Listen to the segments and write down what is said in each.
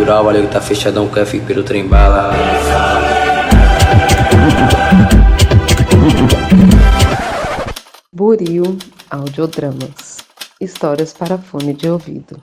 natural, valeu que tá fechadão com F pelo trem bala. Buril Audiodramas. Histórias para fone de ouvido.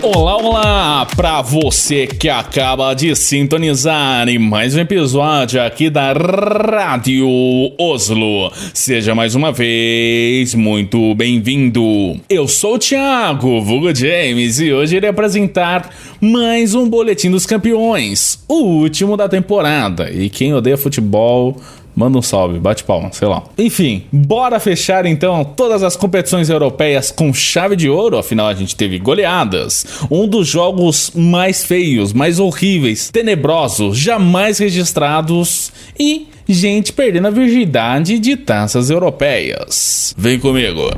Olá, olá! Pra você que acaba de sintonizar em mais um episódio aqui da Rádio Oslo, seja mais uma vez muito bem-vindo. Eu sou o Thiago, vulgo James, e hoje irei apresentar mais um Boletim dos Campeões, o último da temporada. E quem odeia futebol, manda um salve, bate palma, sei lá. Enfim, bora fechar então todas as competições europeias com chave de ouro. Afinal, a gente teve goleadas, um dos jogos mais feios, mais horríveis, tenebrosos, jamais registrados, e gente perdendo a virgindade de taças europeias. Vem comigo.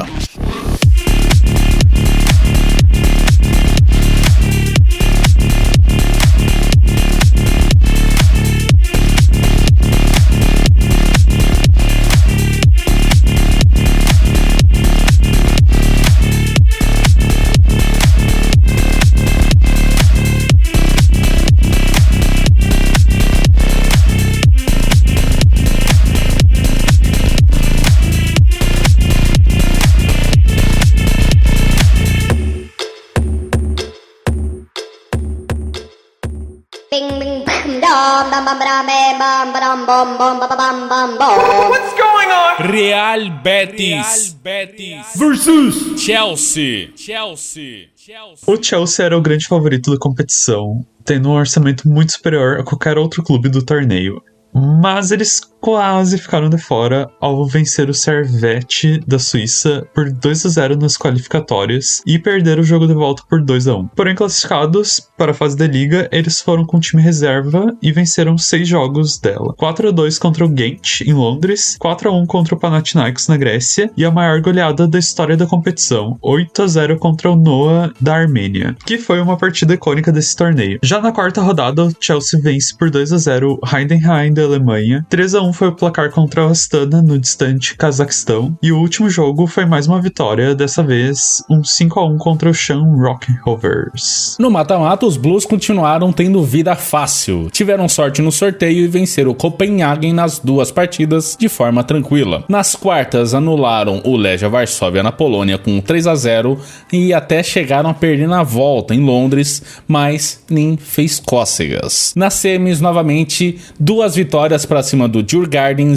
What's going on? Real Betis versus Chelsea. O Chelsea era o grande favorito da competição, tendo um orçamento muito superior a qualquer outro clube do torneio. Mas eles quase ficaram de fora ao vencer o Servette da Suíça por 2-0 nas qualificatórias e perder o jogo de volta por 2-1. Porém, classificados para a fase da Liga, eles foram com o time reserva e venceram 6 jogos dela. 4-2 contra o Ghent, em Londres, 4-1 contra o Panathinaikos na Grécia e a maior goleada da história da competição, 8-0 contra o Noah da Armênia, que foi uma partida icônica desse torneio. Já na quarta rodada, o Chelsea vence por 2-0 o Heidenheim da Alemanha, 3-1 foi o placar contra o Astana no distante Cazaquistão, e o último jogo foi mais uma vitória, dessa vez um 5-1 contra o Shamrock Rovers. No mata-mata, os Blues continuaram tendo vida fácil, tiveram sorte no sorteio e venceram o Copenhagen nas 2 partidas de forma tranquila. Nas quartas, anularam o Legia Varsóvia na Polônia com 3-0 e até chegaram a perder na volta em Londres, mas nem fez cócegas. Nas semis, novamente, 2 vitórias para cima do Djurgårdens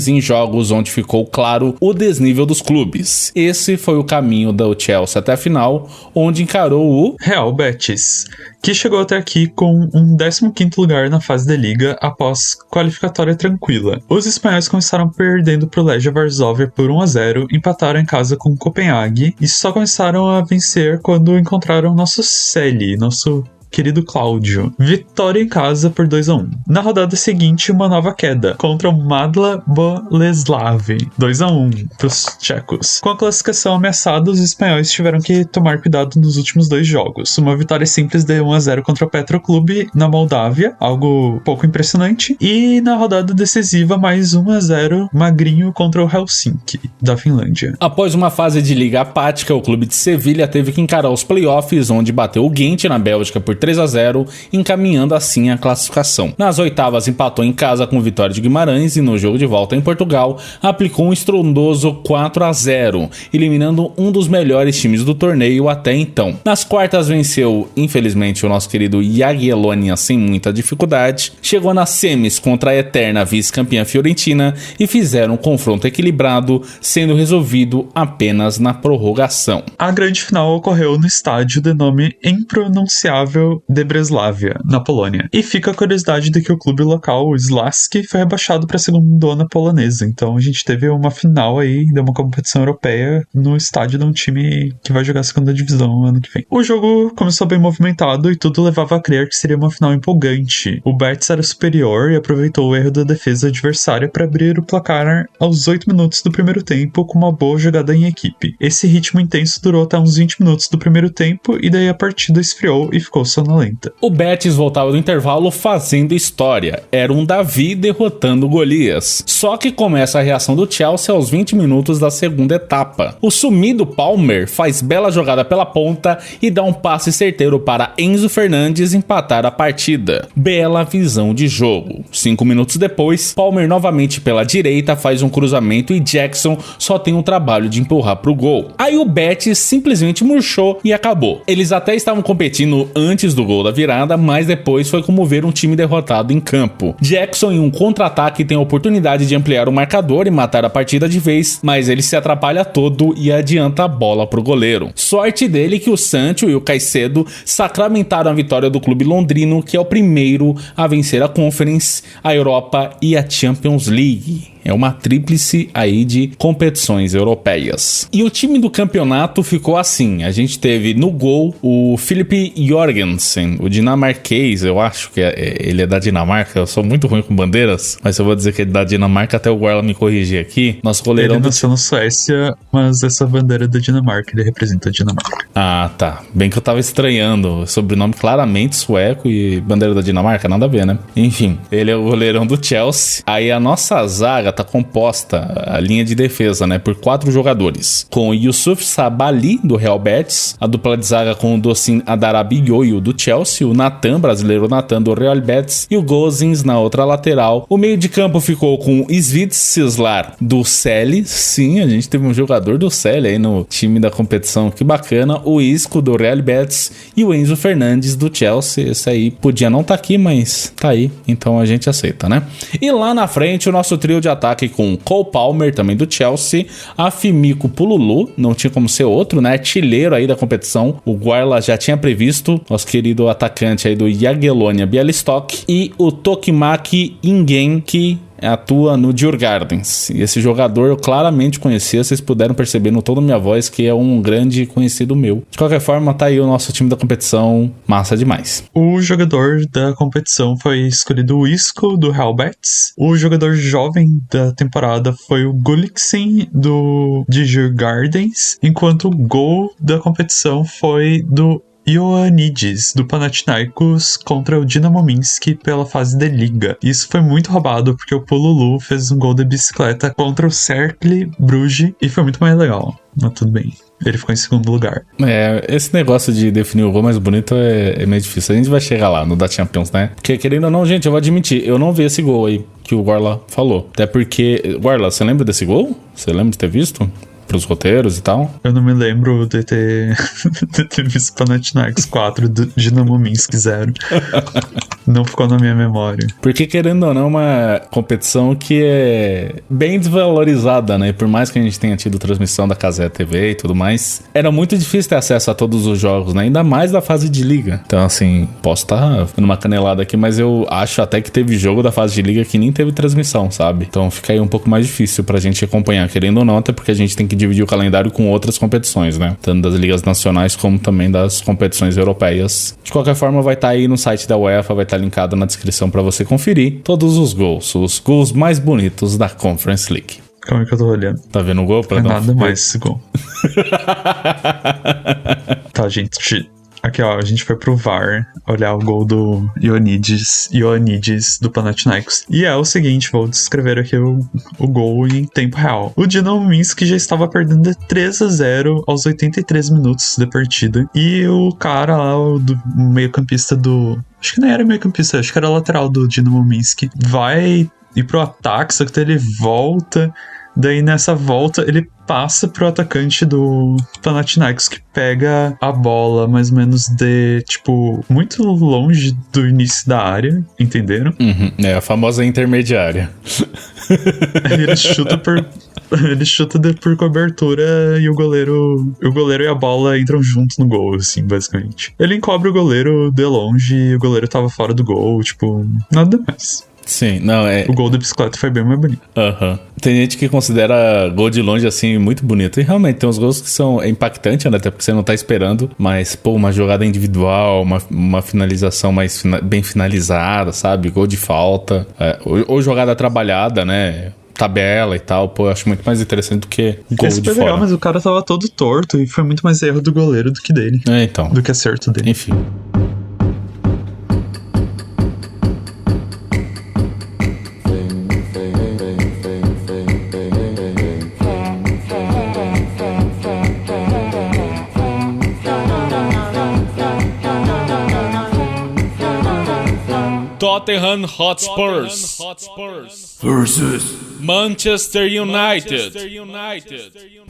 em jogos onde ficou claro o desnível dos clubes. Esse foi o caminho do Chelsea até a final, onde encarou o Real Betis, que chegou até aqui com um 15º lugar na fase da Liga após qualificatória tranquila. Os espanhóis começaram perdendo para o Legia Varsóvia por 1-0, empataram em casa com o Copenhague e só começaram a vencer quando encontraram nosso Celi, nosso querido Cláudio. Vitória em casa por 2-1. Na rodada seguinte, uma nova queda contra o Madla Boleslav, 2-1 pros tchecos. Com a classificação ameaçada, os espanhóis tiveram que tomar cuidado nos últimos 2 jogos. Uma vitória simples de 1-0 contra o Petroclube na Moldávia, algo pouco impressionante, e na rodada decisiva mais 1-0 magrinho contra o Helsinki da Finlândia. Após uma fase de liga apática, o clube de Sevilha teve que encarar os playoffs, onde bateu o Ghent na Bélgica por 3-0, encaminhando assim a classificação. Nas oitavas, empatou em casa com Vitória de Guimarães e no jogo de volta em Portugal, aplicou um estrondoso 4-0, eliminando um dos melhores times do torneio até então. Nas quartas, venceu, infelizmente, o nosso querido Jagiellonia sem muita dificuldade, chegou nas semis contra a eterna vice-campeã Fiorentina e fizeram um confronto equilibrado, sendo resolvido apenas na prorrogação. A grande final ocorreu no estádio de nome impronunciável 0 de Breslavia, na Polônia. E fica a curiosidade de que o clube local, o Śląsk, foi rebaixado para a segundona polonesa. Então a gente teve uma final aí de uma competição europeia no estádio de um time que vai jogar a segunda divisão ano que vem. O jogo começou bem movimentado e tudo levava a crer que seria uma final empolgante. O Betis era superior e aproveitou o erro da defesa adversária para abrir o placar aos 8 minutos do primeiro tempo com uma boa jogada em equipe. Esse ritmo intenso durou até uns 20 minutos do primeiro tempo e daí a partida esfriou e ficou sonolenta. O Betis voltava do intervalo fazendo história. Era um Davi derrotando Golias. Só que começa a reação do Chelsea aos 20 minutos da segunda etapa. O sumido Palmer faz bela jogada pela ponta e dá um passe certeiro para Enzo Fernandes empatar a partida. Bela visão de jogo. 5 minutos depois, Palmer novamente pela direita faz um cruzamento e Jackson só tem o trabalho de empurrar pro gol. Aí o Betis simplesmente murchou e acabou. Eles até estavam competindo antes do gol da virada, mas depois foi como ver um time derrotado em campo. Jackson em um contra-ataque tem a oportunidade de ampliar o marcador e matar a partida de vez, mas ele se atrapalha todo e adianta a bola pro goleiro. Sorte dele que o Sancho e o Caicedo sacramentaram a vitória do clube londrino, que é o primeiro a vencer a Conference, a Europa e a Champions League. É uma tríplice aí de competições europeias. E o time do campeonato ficou assim. A gente teve no gol o Philip Jorgensen, o dinamarquês, eu acho que ele é da Dinamarca. Eu sou muito ruim com bandeiras, mas eu vou dizer que ele é da Dinamarca até o Guarla me corrigir aqui. Nosso goleirão ele nasceu na Suécia, mas essa bandeira é da Dinamarca, ele representa a Dinamarca. Ah, tá. Bem que eu tava estranhando. Sobrenome claramente sueco e bandeira da Dinamarca, nada a ver, né? Enfim, ele é o goleirão do Chelsea. Aí a nossa zaga tá composta, a linha de defesa, né, por 4 jogadores, com o Yusuf Sabali do Real Betis, a dupla de zaga com o Docin Adarabioyo do Chelsea, o Nathan, brasileiro Nathan do Real Betis, e o Gozins na outra lateral. O meio de campo ficou com Svic Sislar do Celje. Sim, a gente teve um jogador do Celje aí no time da competição, que bacana. O Isco do Real Betis e o Enzo Fernandes do Chelsea. Esse aí podia não tá aqui, mas tá aí, então a gente aceita, né? E lá na frente o nosso trio de ataque com Cole Palmer, também do Chelsea, a Fimiko Pululu, não tinha como ser outro, né? Artilheiro aí da competição. O Guarla já tinha previsto, nosso querido atacante aí do Jagiellonia Białystok, e o Tokimaki Ingen, que atua no Djurgardens. E esse jogador eu claramente conhecia, vocês puderam perceber no tom da minha voz que é um grande conhecido meu. De qualquer forma, tá aí o nosso time da competição, massa demais. O jogador da competição foi escolhido o Isco, do Real Betis. O jogador jovem da temporada foi o Gulliksen, do Djurgardens, enquanto o gol da competição foi do Ioannidis, do Panathinaikos, contra o Dinamo Minsk pela fase de Liga. Isso foi muito roubado, porque o Pululu fez um gol de bicicleta contra o Cercle Bruges e foi muito mais legal, mas tudo bem. Ele ficou em segundo lugar. Esse negócio de definir o gol mais bonito é meio difícil. A gente vai chegar lá no da Champions, né? Porque querendo ou não, gente, eu vou admitir, eu não vi esse gol aí que o Guarla falou. Até porque, Guarla, você lembra desse gol? Você lembra de ter visto? Pros roteiros e tal? Eu não me lembro de ter visto Panathinaikos 4 do Dinamo Minsk 0. Não ficou na minha memória. Porque, querendo ou não, é uma competição que é bem desvalorizada, né? Por mais que a gente tenha tido transmissão da Cazé TV e tudo mais, era muito difícil ter acesso a todos os jogos, né? Ainda mais da fase de liga. Então, assim, posso estar numa canelada aqui, mas eu acho até que teve jogo da fase de liga que nem teve transmissão, sabe? Então fica aí um pouco mais difícil pra gente acompanhar, querendo ou não, até porque a gente tem que dividir o calendário com outras competições, né? Tanto das ligas nacionais como também das competições europeias. De qualquer forma, vai estar aí no site da UEFA, vai estar linkado na descrição para você conferir todos os gols mais bonitos da Conference League. Como é que eu tô olhando? Tá vendo o gol? Não é nada mais esse gol. Tá, gente. Aqui, ó, a gente foi pro VAR olhar o gol do Ioannidis do Panathinaikos. E é o seguinte, vou descrever aqui o gol em tempo real. O Dinamo Minsk já estava perdendo de 3-0 aos 83 minutos de partida. E o cara lá, o meio-campista do... Acho que não era meio-campista, acho que era lateral do Dinamo Minsk. Vai ir pro ataque, só que ele volta... Daí nessa volta ele passa pro atacante do Panathinaikos, que pega a bola mais ou menos de, tipo, muito longe do início da área, entenderam? É a famosa intermediária. Aí ele chuta por Ele chuta por cobertura e o goleiro e a bola entram juntos no gol, assim, basicamente. Ele encobre o goleiro de longe e o goleiro tava fora do gol, tipo, nada mais. Sim, não, O gol da bicicleta foi bem mais bonito. Tem gente que considera gol de longe, assim, muito bonito. E realmente, tem uns gols que são impactantes, né? Até porque você não tá esperando. Mas, pô, uma jogada individual, uma finalização mais bem finalizada, sabe? Gol de falta. Ou jogada trabalhada, né? Tabela e tal, pô, eu acho muito mais interessante do que gol de fora. Legal, mas o cara tava todo torto e foi muito mais erro do goleiro do que dele. Então. Do que acerto dele. Enfim. Tottenham Hotspurs versus Manchester United.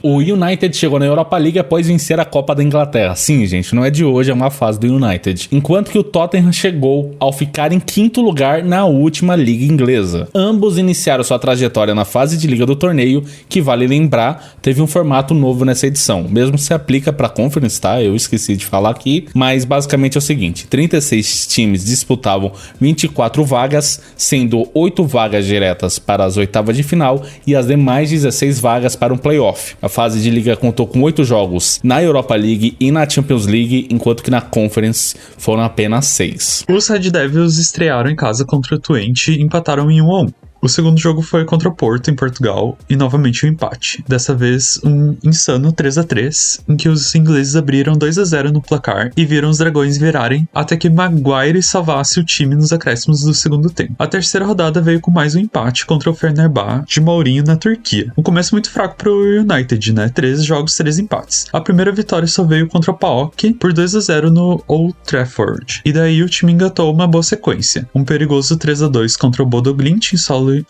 O United chegou na Europa League após vencer a Copa da Inglaterra. Sim, gente, não é de hoje, é uma fase do United. Enquanto que o Tottenham chegou ao ficar em 5º lugar na última liga inglesa. Ambos iniciaram sua trajetória na fase de liga do torneio, que vale lembrar, teve um formato novo nessa edição. Mesmo se aplica para Conference, tá? Eu esqueci de falar aqui, mas basicamente é o seguinte: 36 times disputavam 24 vagas, sendo 8 vagas diretas para as oitavas de final e as demais 16 vagas para um playoff. A fase de liga contou com 8 jogos na Europa League e na Champions League, enquanto que na Conference foram apenas 6. Os Red Devils estrearam em casa contra o Twente e empataram em 1-1. O segundo jogo foi contra o Porto, em Portugal, e novamente um empate. Dessa vez, um insano 3-3, em que os ingleses abriram 2-0 no placar e viram os dragões virarem até que Maguire salvasse o time nos acréscimos do segundo tempo. A terceira rodada veio com mais um empate contra o Fenerbahçe de Mourinho na Turquia. Um começo muito fraco pro United, né? 13 jogos, 3 empates. A primeira vitória só veio contra o PAOK por 2-0 no Old Trafford. E daí o time engatou uma boa sequência. Um perigoso 3-2 contra o Bodo Glimt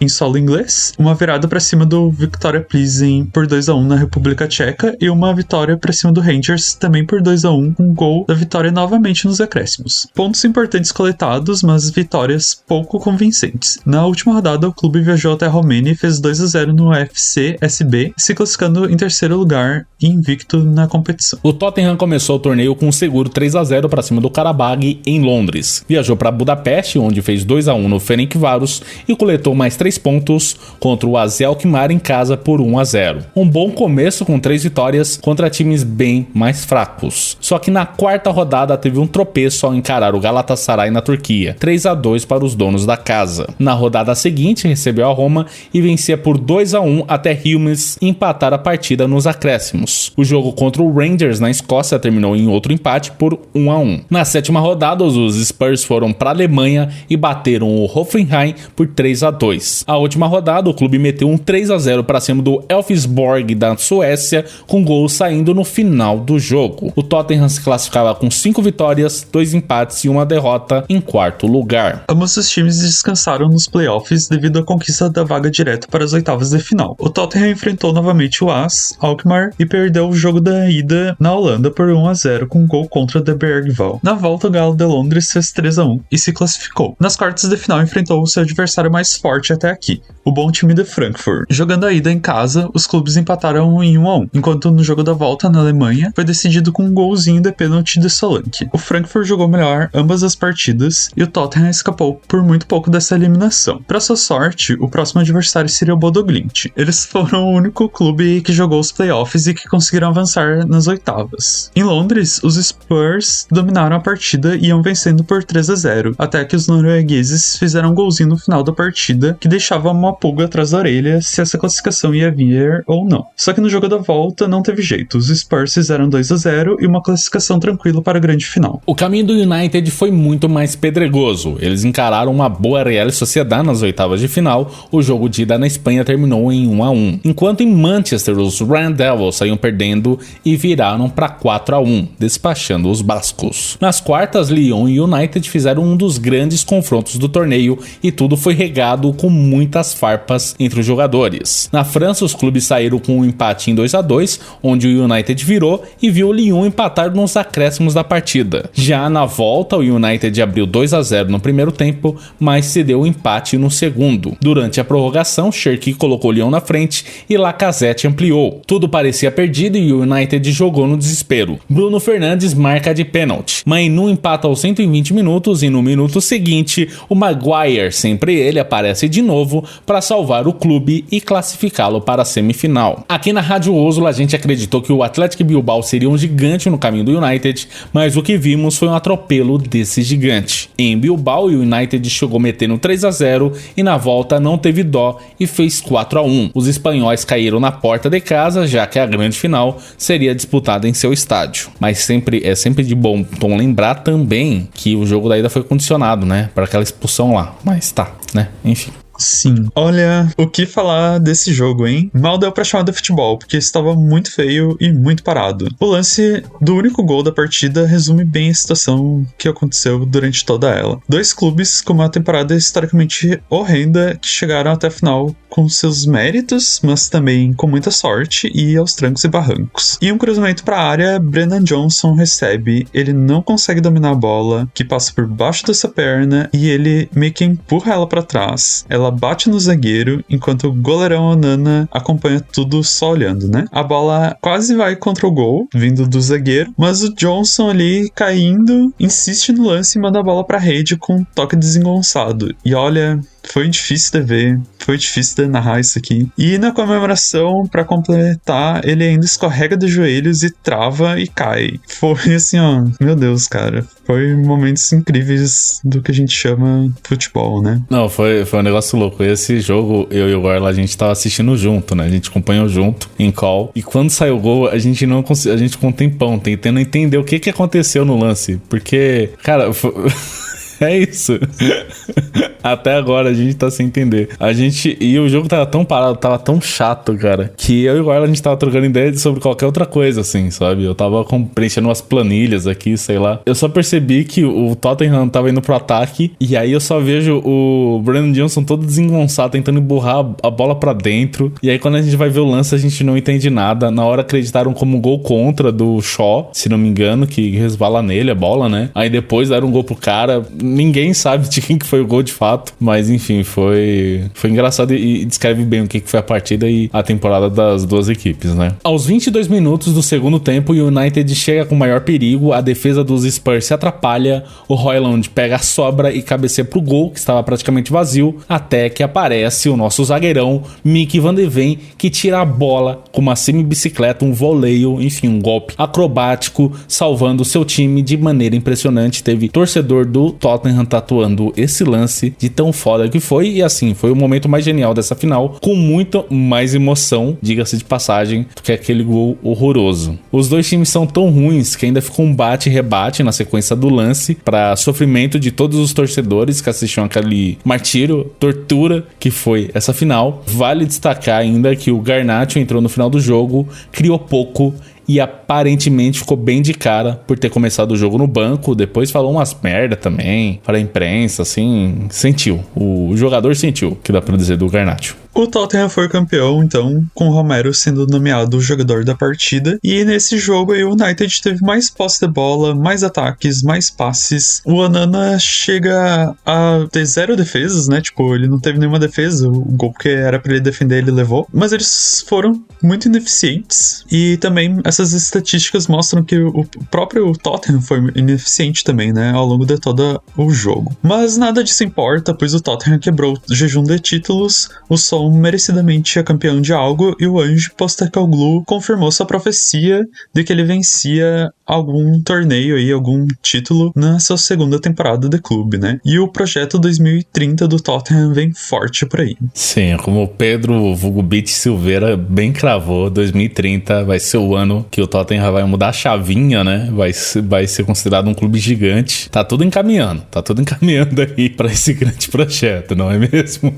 em solo inglês, uma virada pra cima do Victoria Plzeň por 2-1 na República Tcheca e uma vitória pra cima do Rangers também por 2-1, com gol da vitória novamente nos acréscimos. Pontos importantes coletados, mas vitórias pouco convincentes. Na última rodada, o clube viajou até a Romênia e fez 2-0 no UFC SB, se classificando em terceiro lugar e invicto na competição. O Tottenham começou o torneio com um seguro 3-0 para cima do Karabag em Londres. Viajou para Budapeste, onde fez 2-1 no Ferencváros e coletou mais 3 pontos contra o AZ Alkmaar em casa por 1-0. Um bom começo com 3 vitórias contra times bem mais fracos. Só que na quarta rodada teve um tropeço ao encarar o Galatasaray na Turquia, 3-2 para os donos da casa. Na rodada seguinte recebeu a Roma e vencia por 2-1 até Humes empatar a partida nos acréscimos. O jogo contra o Rangers na Escócia terminou em outro empate por 1-1. Na sétima rodada, os Spurs foram para a Alemanha e bateram o Hoffenheim por 3-2. A última rodada, o clube meteu um 3-0 para cima do Elfsborg da Suécia, com gols saindo no final do jogo. O Tottenham se classificava com 5 vitórias, 2 empates e 1 derrota em quarto lugar. Ambos os times descansaram nos playoffs devido à conquista da vaga direta para as oitavas de final. O Tottenham enfrentou novamente o AZ Alkmaar e perdeu o jogo da ida na Holanda por 1-0 com um gol contra the Bergval. Na volta, o Galo de Londres fez 3-1 e se classificou. Nas quartas de final, enfrentou o seu adversário mais forte até aqui, o bom time de Frankfurt. Jogando a ida em casa, os clubes empataram em 1-1, enquanto no jogo da volta na Alemanha foi decidido com um golzinho de pênalti de Solanke. O Frankfurt jogou melhor ambas as partidas e o Tottenham escapou por muito pouco dessa eliminação. Para sua sorte, o próximo adversário seria o Bodo Glimt. Eles foram o único clube que jogou os playoffs e que conseguiram avançar nas oitavas. Em Londres, os Spurs dominaram a partida e iam vencendo por 3-0, até que os noruegueses fizeram um golzinho no final da partida que deixava uma pulga atrás da orelha se essa classificação ia vir ou não. Só que no jogo da volta não teve jeito, os Spurs fizeram 2-0 e uma classificação tranquila para a grande final. O caminho do United foi muito mais pedregoso. Eles encararam uma boa Real Sociedad nas oitavas de final. O jogo de ida na Espanha terminou em 1-1. Enquanto em Manchester, os Red Devils saíram perdendo e viraram para 4-1, despachando os bascos. Nas quartas, Lyon e United fizeram um dos grandes confrontos do torneio e tudo foi regado com com muitas farpas entre os jogadores. Na França, os clubes saíram com um empate em 2-2, onde o United virou e viu o Lyon empatar nos acréscimos da partida. Já na volta, o United abriu 2-0 no primeiro tempo, mas cedeu o empate no segundo. Durante a prorrogação, Cherki colocou o Lyon na frente e Lacazette ampliou. Tudo parecia perdido e o United jogou no desespero. Bruno Fernandes marca de pênalti. Mainu empata aos 120 minutos e no minuto seguinte, o Maguire, sempre ele, aparece de novo para salvar o clube e classificá-lo para a semifinal. Aqui na Rádio Oslo, a gente acreditou que o Athletic Bilbao seria um gigante no caminho do United, mas o que vimos foi um atropelo desse gigante. Em Bilbao, o United chegou metendo 3-0 e na volta não teve dó e fez 4-1. Os espanhóis caíram na porta de casa, já que a grande final seria disputada em seu estádio. Mas é sempre de bom tom lembrar também que o jogo da ida foi condicionado, né, para aquela expulsão lá. Mas tá, né, enfim. Sim. Olha, o que falar desse jogo, hein? Mal deu pra chamar de futebol, porque estava muito feio e muito parado. O lance do único gol da partida resume bem a situação que aconteceu durante toda ela. Dois clubes com uma temporada historicamente horrenda que chegaram até a final com seus méritos, mas também com muita sorte e aos trancos e barrancos. E um cruzamento pra área, Brennan Johnson recebe, ele não consegue dominar a bola, que passa por baixo dessa perna, e ele meio que empurra ela pra trás. Ela bate no zagueiro, enquanto o goleirão Onana acompanha tudo só olhando, né? A bola quase vai contra o gol, vindo do zagueiro, mas o Johnson ali caindo, insiste no lance e manda a bola pra rede com um toque desengonçado. E olha, foi difícil de ver, foi difícil de narrar isso aqui. E na comemoração, pra completar, ele ainda escorrega dos joelhos e trava e cai. Foi assim, ó, meu Deus, cara. Foi momentos incríveis do que a gente chama futebol, né? Não, foi um negócio louco. Esse jogo, eu e o Gorla, a gente tava assistindo junto, né? A gente acompanhou junto, em call. E quando saiu o gol, a gente ficou um tempão tentando entender o que aconteceu no lance. Porque, cara, é isso. Até agora a gente tá sem entender. E o jogo tava tão parado, tava tão chato, cara, que eu e o Gorla, a gente tava trocando ideia sobre qualquer outra coisa, assim, sabe? Eu tava preenchendo umas planilhas aqui, sei lá. Eu só percebi que o Tottenham tava indo pro ataque, e aí eu só vejo o Brennan Johnson todo desengonçado, tentando empurrar a bola pra dentro. E aí quando a gente vai ver o lance, a gente não entende nada. Na hora acreditaram como gol contra do Shaw, se não me engano, que resvala nele a bola, né? Aí depois deram um gol pro cara. Ninguém sabe de quem que foi o gol de fato. Mas enfim, foi engraçado e descreve bem o que foi a partida e a temporada das duas equipes, né? Aos 22 minutos do segundo tempo, o United chega com maior perigo, a defesa dos Spurs se atrapalha, o Højlund pega a sobra e cabeceia pro gol, que estava praticamente vazio, até que aparece o nosso zagueirão, Mickey van de Ven, que tira a bola com uma semi-bicicleta, um voleio, enfim, um golpe acrobático, salvando o seu time de maneira impressionante. Teve torcedor do Tottenham tatuando esse lance de tão foda que foi, e assim, foi o momento mais genial dessa final, com muito mais emoção, diga-se de passagem, do que aquele gol horroroso. Os dois times são tão ruins que ainda ficou um bate e rebate na sequência do lance, para sofrimento de todos os torcedores que assistiam aquele martírio, tortura que foi essa final. Vale destacar ainda que o Garnacho entrou no final do jogo, criou pouco e aparentemente ficou bem de cara por ter começado o jogo no banco. Depois falou umas merda também para a imprensa, assim, sentiu. O jogador sentiu, que dá pra dizer do Garnacho. O Tottenham foi campeão, então, com o Romero sendo nomeado o jogador da partida. E nesse jogo aí, o United teve mais posse de bola, mais ataques, mais passes. O Onana chega a ter 0 defesas, né? Tipo, ele não teve nenhuma defesa. O gol que era pra ele defender, ele levou. Mas eles foram muito ineficientes. E também essas estatísticas mostram que o próprio Tottenham foi ineficiente também, né? Ao longo de todo o jogo. Mas nada disso importa, pois o Tottenham quebrou o jejum de títulos. O Son merecidamente é campeão de algo, e o Ange Postecoglou confirmou sua profecia de que ele vencia algum torneio aí, algum título na sua segunda temporada de clube, né? E o projeto 2030 do Tottenham vem forte por aí. Sim, como o Pedro Vulgo Beat Silveira bem cravou, 2030 vai ser o ano que o Tottenham vai mudar a chavinha, né? Vai ser considerado um clube gigante. Tá tudo encaminhando aí para esse grande projeto, não é mesmo?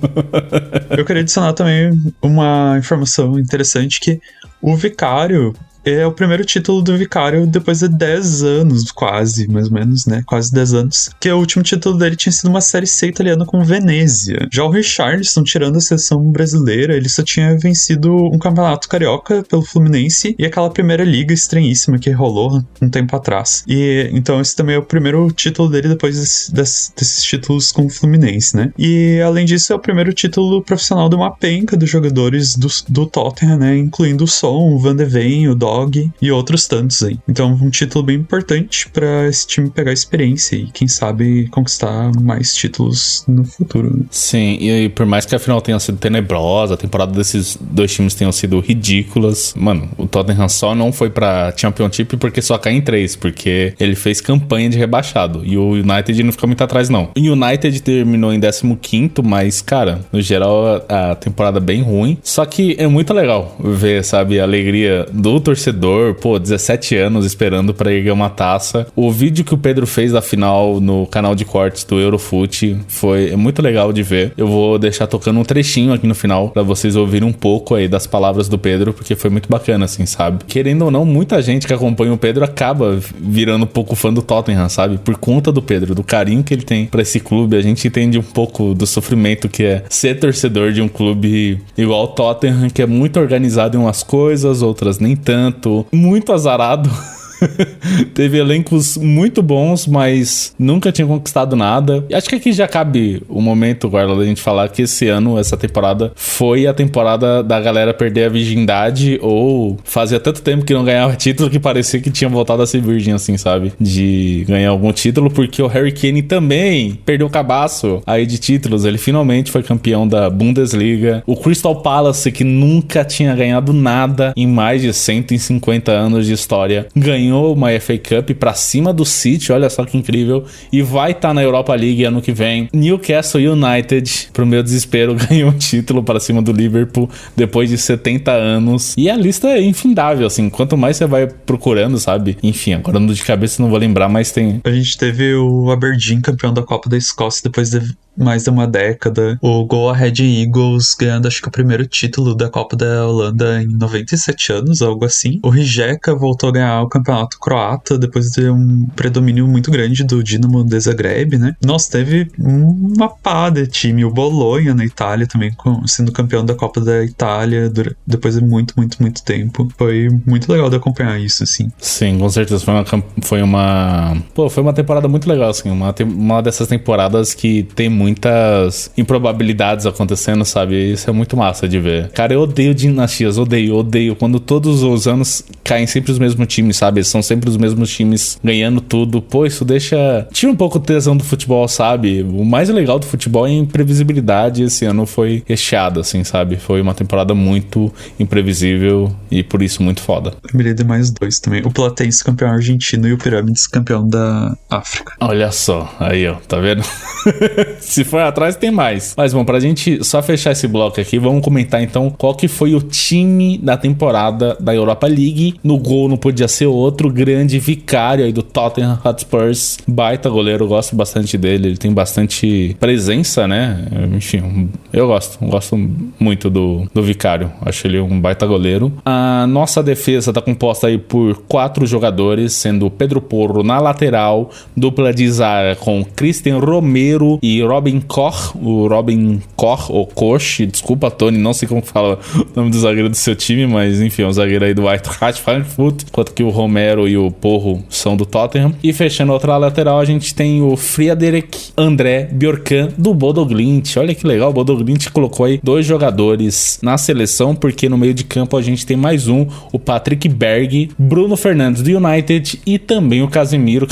Eu queria adicionar também uma informação interessante, que o Vicário É o primeiro título do Vicário depois de 10 anos, quase, mais ou menos, né? Quase 10 anos. Que o último título dele tinha sido uma Série C italiana com Venezia. Já o Richarlison, tirando a seleção brasileira, ele só tinha vencido um campeonato carioca pelo Fluminense e aquela primeira liga estranhíssima que rolou um tempo atrás. E então esse também é o primeiro título dele depois desses títulos com o Fluminense, né? E além disso é o primeiro título profissional de uma penca dos jogadores do Tottenham, né? Incluindo o Son, o Van de Ven, o Dog e outros tantos aí. Então um título bem importante para esse time pegar experiência e quem sabe conquistar mais títulos no futuro. Sim, e por mais que a final tenha sido tenebrosa, a temporada desses dois times tenham sido ridículas, mano, o Tottenham só não foi pra Championship porque só cai em 3, porque ele fez campanha de rebaixado, e o United não ficou muito atrás não. O United terminou em 15º, mas, cara, no geral a temporada bem ruim, só que é muito legal ver, sabe, a alegria do torcedor, 17 anos esperando pra ir ganhar uma taça. O vídeo que o Pedro fez da final no canal de cortes do Eurofoot foi muito legal de ver. Eu vou deixar tocando um trechinho aqui no final pra vocês ouvirem um pouco aí das palavras do Pedro, porque foi muito bacana, assim, sabe? Querendo ou não, muita gente que acompanha o Pedro acaba virando um pouco fã do Tottenham, sabe? Por conta do Pedro, do carinho que ele tem pra esse clube. A gente entende um pouco do sofrimento que é ser torcedor de um clube igual o Tottenham, que é muito organizado em umas coisas, outras nem tanto, muito azarado. Teve elencos muito bons, mas nunca tinha conquistado nada. E acho que aqui já cabe o momento, Guarda, da gente falar que esse ano, essa temporada, foi a temporada da galera perder a virgindade, ou fazia tanto tempo que não ganhava título que parecia que tinha voltado a ser virgem, assim, sabe? De ganhar algum título, porque o Harry Kane também perdeu o cabaço aí de títulos. Ele finalmente foi campeão da Bundesliga. O Crystal Palace, que nunca tinha ganhado nada em mais de 150 anos de história, ganhou uma FA Cup pra cima do City, olha só que incrível, e vai estar na Europa League ano que vem. Newcastle United, pro meu desespero, ganhou um título pra cima do Liverpool depois de 70 anos, e a lista é infindável, assim, quanto mais você vai procurando, sabe? Enfim, agora no de cabeça não vou lembrar, mas tem... A gente teve o Aberdeen campeão da Copa da Escócia depois de mais de uma década, o Go Ahead Eagles ganhando acho que o primeiro título da Copa da Holanda em 97 anos, algo assim. O Rijeka voltou a ganhar o campeonato croata depois de um predomínio muito grande do Dinamo de Zagreb, né? Nós teve uma pá de time, o Bologna na Itália também sendo campeão da Copa da Itália depois de muito tempo. Foi muito legal de acompanhar isso, assim. Sim, com certeza. Foi uma temporada muito legal, assim. Uma dessas temporadas que tem muitas improbabilidades acontecendo, sabe? Isso é muito massa de ver. Cara, eu odeio dinastias, odeio. Quando todos os anos caem sempre os mesmos times, sabe? São sempre os mesmos times ganhando tudo. Pô, isso tira um pouco o tesão do futebol, sabe? O mais legal do futebol é a imprevisibilidade. Esse ano foi recheado, assim, sabe? Foi uma temporada muito imprevisível e por isso muito foda. Lembrei de mais dois também. O Platense campeão argentino e o Pirâmides campeão da África. Olha só, aí ó, tá vendo? Se for atrás, tem mais. Mas bom, pra gente só fechar esse bloco aqui, vamos comentar então qual que foi o time da temporada da Europa League. No gol não podia ser outro, grande Vicário aí do Tottenham Hotspurs. Baita goleiro, eu gosto bastante dele, ele tem bastante presença, né? Enfim, eu gosto muito do Vicário. Acho ele um baita goleiro. A nossa defesa tá composta aí por 4 jogadores, sendo Pedro Porro na lateral, dupla de zaga com Christian Romero e Robin Koch, ou Koch, desculpa, Tony, não sei como fala o nome do zagueiro do seu time, mas enfim, é um zagueiro aí do Eintracht Frankfurt, enquanto que o Romero e o Porro são do Tottenham. E fechando a outra lateral, a gente tem o Friedrich André Bjorkan do Bodo Glimt. Olha que legal, o Bodo Glimt colocou aí 2 jogadores na seleção, porque no meio de campo a gente tem mais um, o Patrick Berg, Bruno Fernandes do United e também o Casemiro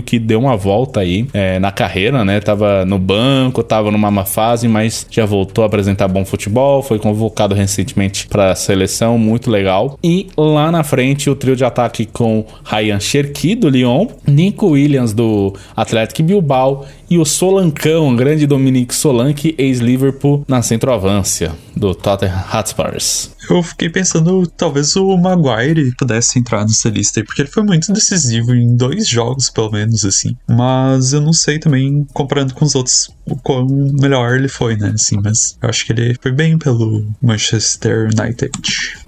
que deu uma volta aí na carreira, né? Tava no banco, tava numa má fase, mas já voltou a apresentar bom futebol, foi convocado recentemente para a seleção, muito legal. E lá na frente o trio de ataque com Ryan Cherki do Lyon, Nico Williams do Athletic Bilbao e o Solancão, o grande Dominique Solanke, ex-Liverpool, na centroavância do Tottenham Hotspurs. Eu fiquei pensando, talvez o Maguire pudesse entrar nessa lista aí, porque ele foi muito decisivo em 2 jogos, pelo menos, assim. Mas eu não sei também, comparando com os outros, o quão melhor ele foi, né, assim. Mas eu acho que ele foi bem pelo Manchester United.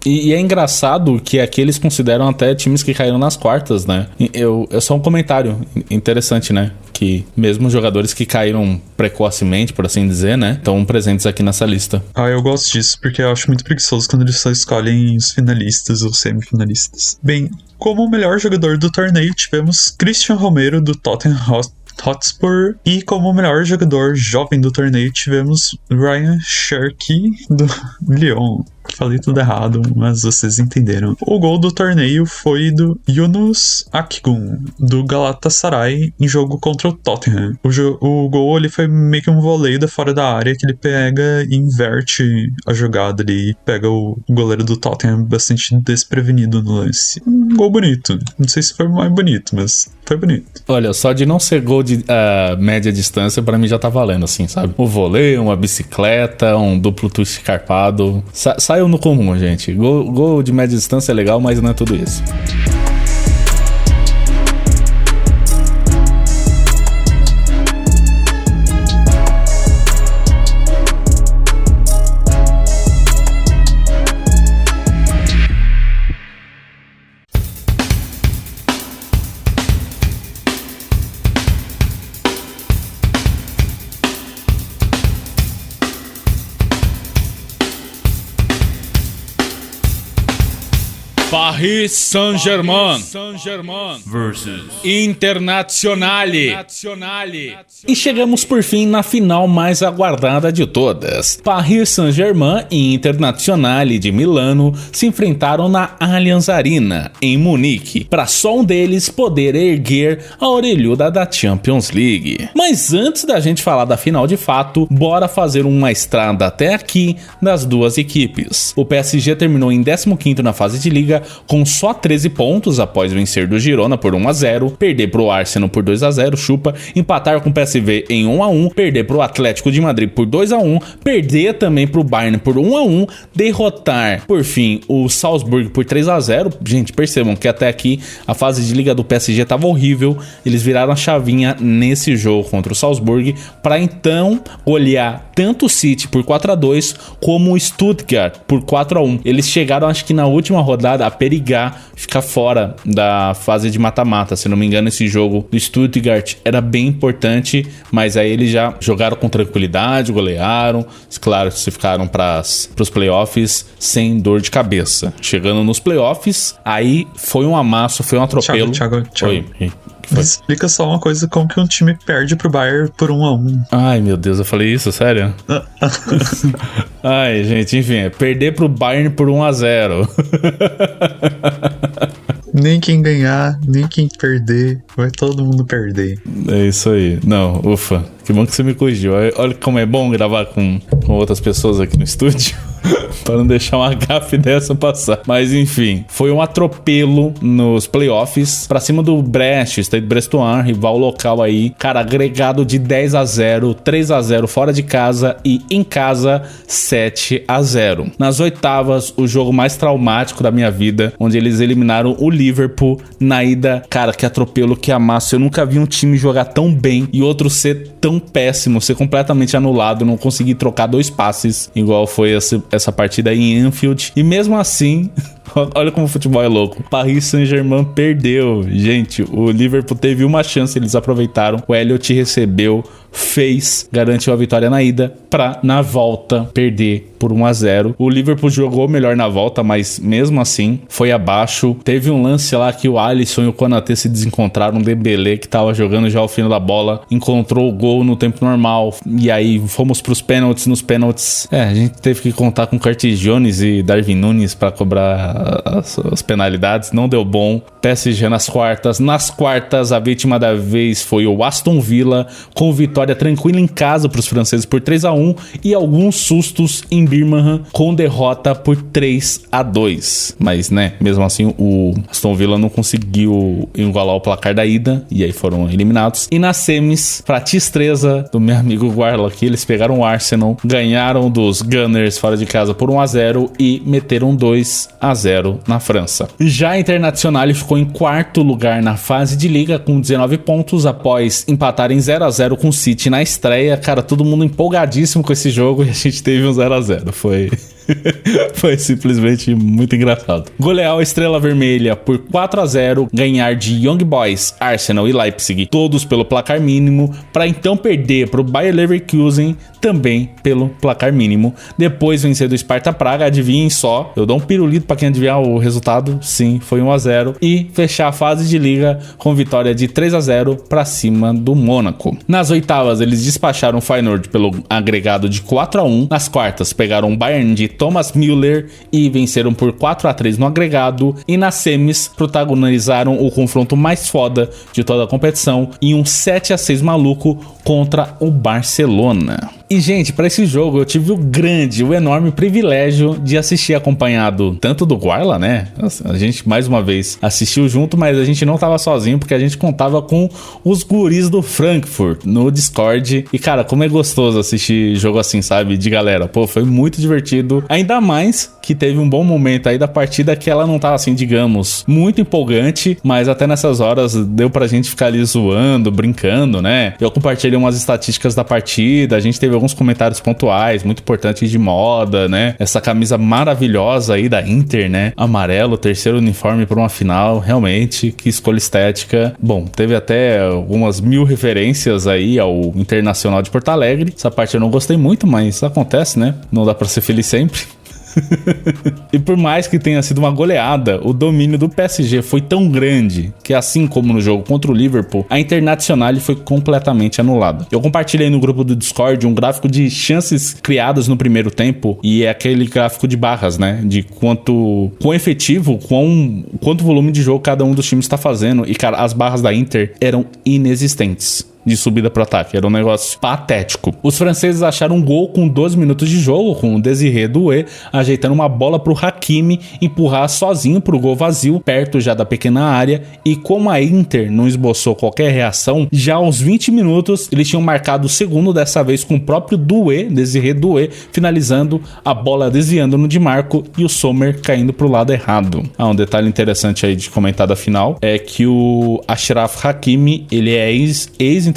E é engraçado que aqui eles consideram até times que caíram nas quartas, né? É só um comentário interessante, né? Que mesmo jogadores que caíram precocemente, por assim dizer, né? Estão presentes aqui nessa lista. Eu gosto disso, porque eu acho muito preguiçoso quando eles só escolhem os finalistas ou semifinalistas. Bem, como o melhor jogador do torneio, tivemos Christian Romero, do Tottenham Hotspur, e como melhor jogador jovem do torneio tivemos Ryan Cherky do Lyon. Falei tudo errado, mas vocês entenderam. O gol do torneio foi do Yunus Akgün, do Galatasaray, em jogo contra o Tottenham. O gol ali foi meio que um voleio da fora da área, que ele pega e inverte a jogada ali, e pega o goleiro do Tottenham bastante desprevenido no lance. Um gol bonito. Não sei se foi mais bonito, mas foi bonito. Olha, só de não ser gol de média distância, pra mim já tá valendo, assim, sabe? Um voleio, uma bicicleta, um duplo twist carpado. Saiu no comum, gente. Gol de média distância é legal, mas não é tudo isso. Paris Saint-Germain versus Internazionale. E chegamos por fim na final mais aguardada de todas. Paris Saint-Germain e Internazionale de Milano se enfrentaram na Allianz Arena, em Munique, para só um deles poder erguer a orelhuda da Champions League. Mas antes da gente falar da final de fato, bora fazer uma estrada até aqui das duas equipes. O PSG terminou em 15º na fase de liga, com só 13 pontos após vencer do Girona por 1-0, perder pro Arsenal por 2-0, chupa, empatar com o PSV em 1-1, perder pro Atlético de Madrid por 2-1, perder também pro Bayern por 1-1, derrotar, por fim, o Salzburg por 3-0. Gente, percebam que até aqui a fase de liga do PSG tava horrível, eles viraram a chavinha nesse jogo contra o Salzburg, para então olhar tanto o City por 4-2 como o Stuttgart por 4-1. Eles chegaram, acho que na última rodada, a perigar ficar fora da fase de mata-mata. Se não me engano, esse jogo do Stuttgart era bem importante, mas aí eles já jogaram com tranquilidade, golearam, claro, se ficaram para os playoffs sem dor de cabeça. Chegando nos playoffs, aí foi um amasso, foi um atropelo. Thiago. Oi. Explica só uma coisa, como que um time perde pro Bayern por 1-1. Ai, meu Deus, eu falei isso, sério? Ai, gente, enfim, é perder pro Bayern por 1-0. Nem quem ganhar, nem quem perder, vai todo mundo perder. É isso aí. Não, ufa, que bom que você me corrigiu. Olha como é bom gravar com outras pessoas aqui no estúdio. Para não deixar uma gafe dessa passar. Mas enfim, foi um atropelo nos playoffs pra cima do Brest, Stade Brestois, rival local aí. Cara, agregado de 10-0, 3-0 fora de casa e em casa 7-0. Nas oitavas, o jogo mais traumático da minha vida, onde eles eliminaram o Liverpool na ida. Cara, que atropelo, que amasso. Eu nunca vi um time jogar tão bem e outro ser tão péssimo, ser completamente anulado, não conseguir trocar 2 passes, igual foi essa partida em Anfield. E mesmo assim, olha como o futebol é louco, Paris Saint-Germain perdeu. Gente, o Liverpool teve uma chance, eles aproveitaram, o Elliott recebeu, fez, garantiu a vitória na ida, pra na volta perder por 1-0. O Liverpool jogou melhor na volta, mas mesmo assim foi abaixo. Teve um lance lá que o Alisson e o Konaté se desencontraram, um Dembélé que tava jogando já ao fim da bola, encontrou o gol no tempo normal, e aí fomos pros pênaltis. Nos pênaltis, a gente teve que contar com Curtis Jones e Darwin Núñez pra cobrar as penalidades, não deu bom. PSG nas quartas. Nas quartas, a vítima da vez foi o Aston Villa, com vitória tranquila em casa para os franceses por 3-1 e alguns sustos em Birmingham com derrota por 3-2. Mas, né, mesmo assim, o Aston Villa não conseguiu igualar o placar da ida e aí foram eliminados. E nas semis, pra destreza do meu amigo Guarla aqui, eles pegaram o Arsenal, ganharam dos Gunners fora de casa por 1-0 e meteram 2-0 na França. Já a Internacional ficou em quarto lugar na fase de liga com 19 pontos após empatarem 0-0 com o City na estreia. Cara, todo mundo empolgadíssimo com esse jogo e a gente teve um 0-0. Foi simplesmente muito engraçado. Golear a Estrela Vermelha por 4-0, ganhar de Young Boys, Arsenal e Leipzig, todos pelo placar mínimo, para então perder para o Bayer Leverkusen também pelo placar mínimo. Depois vencer do Sparta Praga, adivinhem só, eu dou um pirulito para quem adivinhar o resultado, sim, foi 1-0, e fechar a fase de liga com vitória de 3-0 para cima do Mônaco. Nas oitavas, eles despacharam o Feyenoord pelo agregado de 4-1. Nas quartas, pegaram o Bayern de Thomas Müller e venceram por 4-3 no agregado. E nas semis, protagonizaram o confronto mais foda de toda a competição em um 7-6 maluco contra o Barcelona. E, gente, para esse jogo eu tive o enorme privilégio de assistir acompanhado tanto do Guarla, né? A gente, mais uma vez, assistiu junto, mas a gente não tava sozinho, porque a gente contava com os guris do Frankfurt no Discord. E, cara, como é gostoso assistir jogo assim, sabe? De galera. Pô, foi muito divertido. Ainda mais que teve um bom momento aí da partida que ela não tava, assim, digamos, muito empolgante, mas até nessas horas deu pra gente ficar ali zoando, brincando, né? Eu compartilhei umas estatísticas da partida, a gente teve alguns comentários pontuais, muito importantes de moda, né? Essa camisa maravilhosa aí da Inter, né? Amarelo, terceiro uniforme para uma final, realmente, que escolha estética. Bom, teve até algumas 1000 referências aí ao Internacional de Porto Alegre. Essa parte eu não gostei muito, mas acontece, né? Não dá para ser feliz sempre. E por mais que tenha sido uma goleada, o domínio do PSG foi tão grande que, assim como no jogo contra o Liverpool, a Internacional foi completamente anulada. Eu compartilhei no grupo do Discord um gráfico de chances criadas no primeiro tempo, e é aquele gráfico de barras, né? De quão efetivo, quanto volume de jogo cada um dos times está fazendo. E, cara, as barras da Inter eram inexistentes de subida pro ataque, era um negócio patético. Os franceses acharam um gol com 12 minutos de jogo, com o Désiré Doué ajeitando uma bola pro Hakimi empurrar sozinho pro gol vazio, perto já da pequena área, e como a Inter não esboçou qualquer reação, já aos 20 minutos eles tinham marcado o segundo, dessa vez com o próprio Désiré Doué, finalizando, a bola desviando no Di Marco e o Sommer caindo pro lado errado. Um detalhe interessante aí de comentar da final é que o Achraf Hakimi, ele é ex-internacional,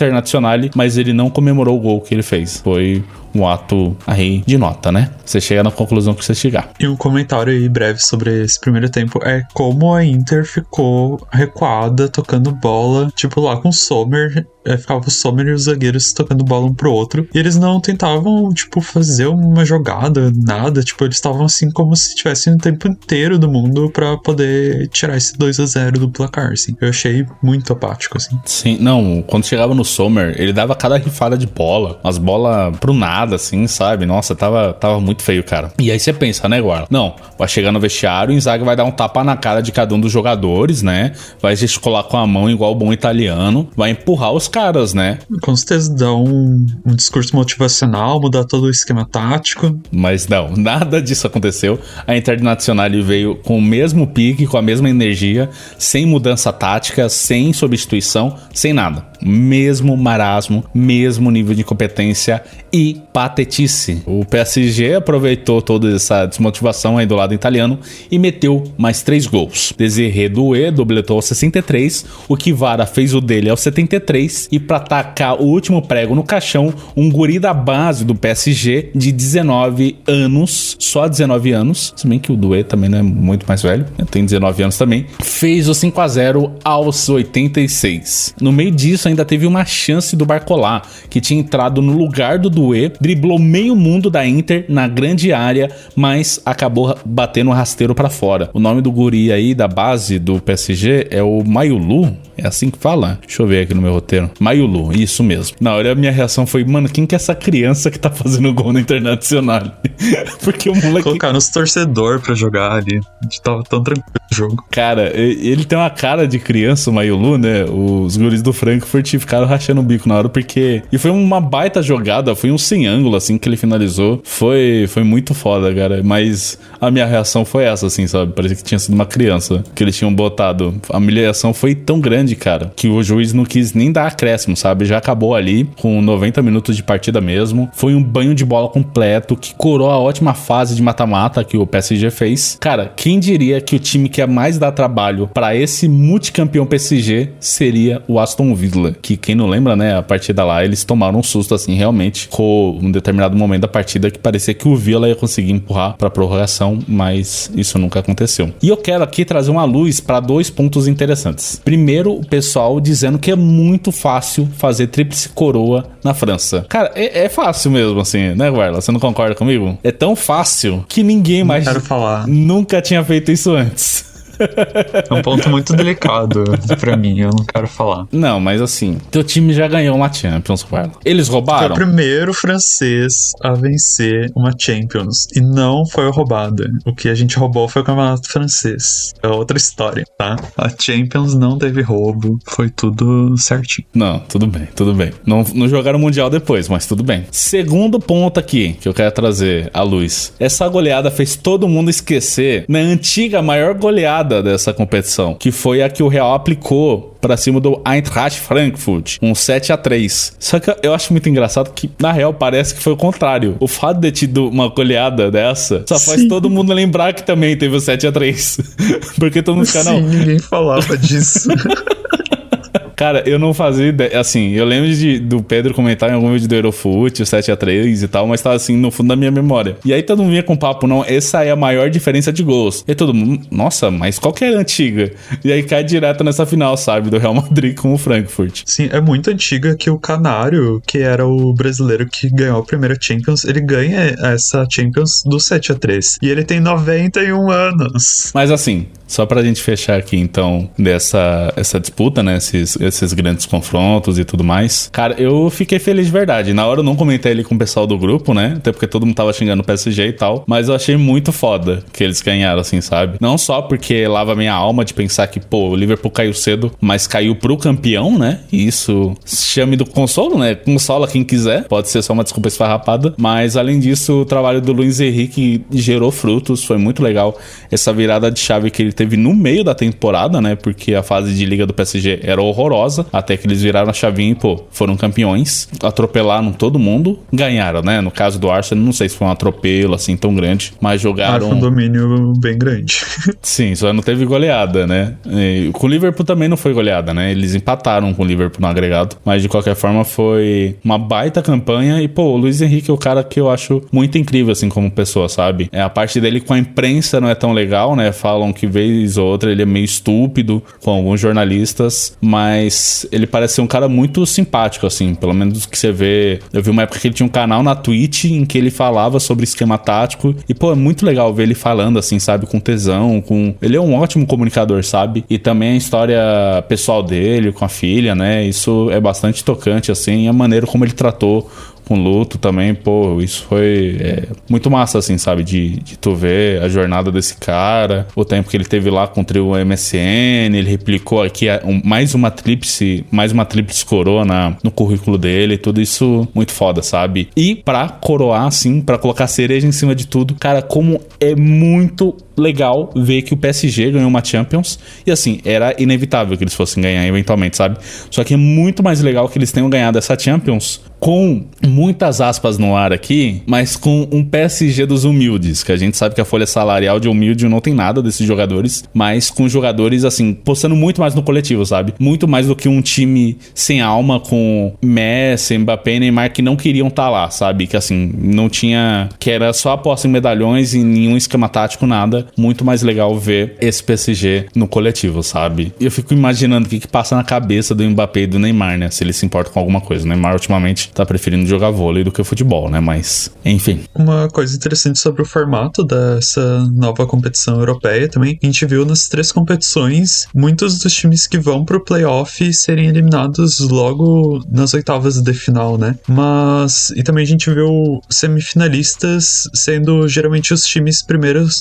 mas ele não comemorou o gol que ele fez. Foi um ato aí de nota, né? Você chega na conclusão que você chegar. E um comentário aí breve sobre esse primeiro tempo é como a Inter ficou recuada, tocando bola, tipo lá com o Sommer, ficava o Sommer e os zagueiros tocando bola um pro outro, e eles não tentavam, tipo, fazer uma jogada, nada, tipo, eles estavam assim como se tivessem o tempo inteiro do mundo pra poder tirar esse 2-0 do placar, assim. Eu achei muito apático, assim. Sim, não, quando chegava no Sommer, ele dava cada rifada de bola, umas bolas pro nada, assim, sabe? Nossa, tava muito feio, cara. E aí você pensa, né, Guarda? Não, vai chegar no vestiário, o Inzaghi vai dar um tapa na cara de cada um dos jogadores, né? Vai gesticular com a mão igual o bom italiano, vai empurrar os caras, né? Com certeza dá um discurso motivacional, mudar todo o esquema tático. Mas não, nada disso aconteceu. A Internacional veio com o mesmo pique, com a mesma energia, sem mudança tática, sem substituição, sem nada. Mesmo marasmo, mesmo nível de competência e patetice. O PSG aproveitou toda essa desmotivação aí do lado italiano e meteu mais 3 gols. Désiré Doué dobletou aos 63, o Kvara fez o dele aos 73, e para tacar o último prego no caixão, um guri da base do PSG de 19 anos, só 19 anos, se bem que o Doué também não é muito mais velho, tem 19 anos também, fez o 5-0 aos 86. No meio disso, ainda teve uma chance do Barcola, que tinha entrado no lugar do Doué, driblou meio mundo da Inter na grande área, mas acabou batendo o rasteiro pra fora. O nome do guri aí da base do PSG é o Mayulu, é assim que fala? Deixa eu ver aqui no meu roteiro. Mayulu, isso mesmo. Na hora a minha reação foi, mano, quem que é essa criança que tá fazendo gol no Internacional? Porque o moleque... Colocar nos torcedor pra jogar ali. A gente tava tão tranquilo no jogo. Cara, ele tem uma cara de criança, o Mayulu, né? Os guris do Frankfurt ficaram rachando o bico na hora, porque... E foi uma baita jogada, foi um sem ângulo, assim, que ele finalizou. Foi muito foda, cara. Mas a minha reação foi essa, assim, sabe? Parecia que tinha sido uma criança que eles tinham botado. A humilhação foi tão grande, cara, que o juiz não quis nem dar acréscimo, sabe? Já acabou ali, com 90 minutos de partida mesmo. Foi um banho de bola completo, que coroa a ótima fase de mata-mata que o PSG fez. Cara, quem diria que o time que ia mais dar trabalho pra esse multicampeão PSG seria o Aston Villa, que quem não lembra, né, a partida lá, eles tomaram um susto, assim, realmente, com um determinado momento da partida que parecia que o Villa ia conseguir empurrar pra prorrogação, mas isso nunca aconteceu. E eu quero aqui trazer uma luz pra 2 pontos interessantes. Primeiro, o pessoal dizendo que é muito fácil fazer tríplice coroa na França. Cara, é fácil mesmo, assim, né, Guarda? Você não concorda comigo? É tão fácil que ninguém mais nunca tinha feito isso antes. É um ponto muito delicado pra mim, eu não quero falar. Não, mas assim, teu time já ganhou uma Champions, Guarda. Eles roubaram? Foi o primeiro francês a vencer uma Champions e não foi roubada. O que a gente roubou foi o campeonato francês. É outra história, tá? A Champions não teve roubo, foi tudo certinho. Não, tudo bem, tudo bem. Não jogaram o Mundial depois, mas tudo bem. Segundo ponto aqui, que eu quero trazer à luz. Essa goleada fez todo mundo esquecer na antiga maior goleada dessa competição, que foi a que o Real aplicou pra cima do Eintracht Frankfurt, um 7-3. Só que eu acho muito engraçado que, na real, parece que foi o contrário. O fato de ter tido uma goleada dessa só faz todo mundo lembrar que também teve o 7-3. Porque todo mundo fica, não... ninguém falava disso. Cara, eu não fazia ideia. Assim, eu lembro do Pedro comentar em algum vídeo do Eurofoot, o 7-3 e tal, mas tava assim no fundo da minha memória. E aí todo mundo vinha com papo, não, essa é a maior diferença de gols. E aí todo mundo, nossa, mas qual que é a antiga? E aí cai direto nessa final, sabe, do Real Madrid com o Frankfurt. Sim, é muito antiga que o Canário, que era o brasileiro que ganhou a primeira Champions, ele ganha essa Champions do 7-3. E ele tem 91 anos. Mas assim, só pra gente fechar aqui, então, essa disputa, né, esses grandes confrontos e tudo mais. Cara, eu fiquei feliz de verdade. Na hora eu não comentei ali com o pessoal do grupo, né? Até porque todo mundo tava xingando o PSG e tal. Mas eu achei muito foda que eles ganharam, assim, sabe? Não só porque lava minha alma de pensar que, pô, o Liverpool caiu cedo, mas caiu pro campeão, né? E isso chame do consolo, né? Consola quem quiser. Pode ser só uma desculpa esfarrapada. Mas, além disso, o trabalho do Luiz Henrique gerou frutos. Foi muito legal essa virada de chave que ele teve no meio da temporada, né? Porque a fase de liga do PSG era horrorosa, até que eles viraram a chavinha e, pô, foram campeões, atropelaram todo mundo, ganharam, né? No caso do Arsenal, não sei se foi um atropelo assim tão grande, mas jogaram... Foi um domínio bem grande. Sim, só não teve goleada, né? E com o Liverpool também não foi goleada, né? Eles empataram com o Liverpool no agregado, mas de qualquer forma foi uma baita campanha e, pô, o Luiz Henrique é o cara que eu acho muito incrível, assim, como pessoa, sabe? A parte dele com a imprensa não é tão legal, né? Falam que vez ou outra ele é meio estúpido com alguns jornalistas, mas ele parece ser um cara muito simpático, assim, pelo menos que você vê. Eu vi uma época que ele tinha um canal na Twitch em que ele falava sobre esquema tático e, pô, é muito legal ver ele falando, assim, sabe, com tesão, ele é um ótimo comunicador, sabe? E também a história pessoal dele, com a filha, né? Isso é bastante tocante, assim, e a maneira como ele tratou com luto também, pô, isso foi muito massa, assim, sabe, de tu ver a jornada desse cara, o tempo que ele teve lá com o trio MSN, ele replicou aqui mais uma tríplice coroa no currículo dele, tudo isso muito foda, sabe? E pra coroar, assim, pra colocar cereja em cima de tudo, cara, como é muito legal ver que o PSG ganhou uma Champions e, assim, era inevitável que eles fossem ganhar eventualmente, sabe? Só que é muito mais legal que eles tenham ganhado essa Champions com muitas aspas no ar aqui, mas com um PSG dos humildes, que a gente sabe que a folha salarial de humilde não tem nada desses jogadores, mas com jogadores, assim, postando muito mais no coletivo, sabe? Muito mais do que um time sem alma com Messi, Mbappé e Neymar que não queriam estar lá, sabe? Que, assim, não tinha... que era só aposta em medalhões e nenhum esquema tático, nada. muito mais legal ver esse PSG no coletivo, sabe? E eu fico imaginando o que passa na cabeça do Mbappé e do Neymar, né? Se eles se importam com alguma coisa. O Neymar ultimamente tá preferindo jogar vôlei do que futebol, né? Mas, enfim. Uma coisa interessante sobre o formato dessa nova competição europeia também, a gente viu nas 3 competições muitos dos times que vão pro playoff serem eliminados logo nas oitavas de final, né? E também a gente viu semifinalistas sendo geralmente os times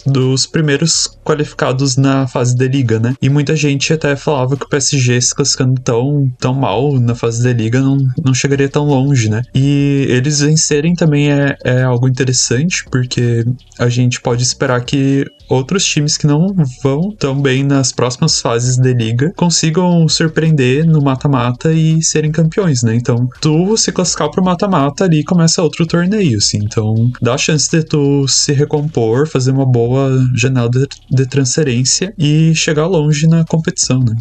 dos primeiros qualificados na fase da liga, né? E muita gente até falava que o PSG se classificando tão mal na fase da liga não chegaria tão longe, né? E eles vencerem também é algo interessante, porque a gente pode esperar que outros times que não vão tão bem nas próximas fases da liga consigam surpreender no mata-mata e serem campeões, né? Então, tu se classificar pro mata-mata ali começa outro torneio, assim. Então, dá a chance de tu se recompor, fazer uma boa janela de transferência e chegar longe na competição, né?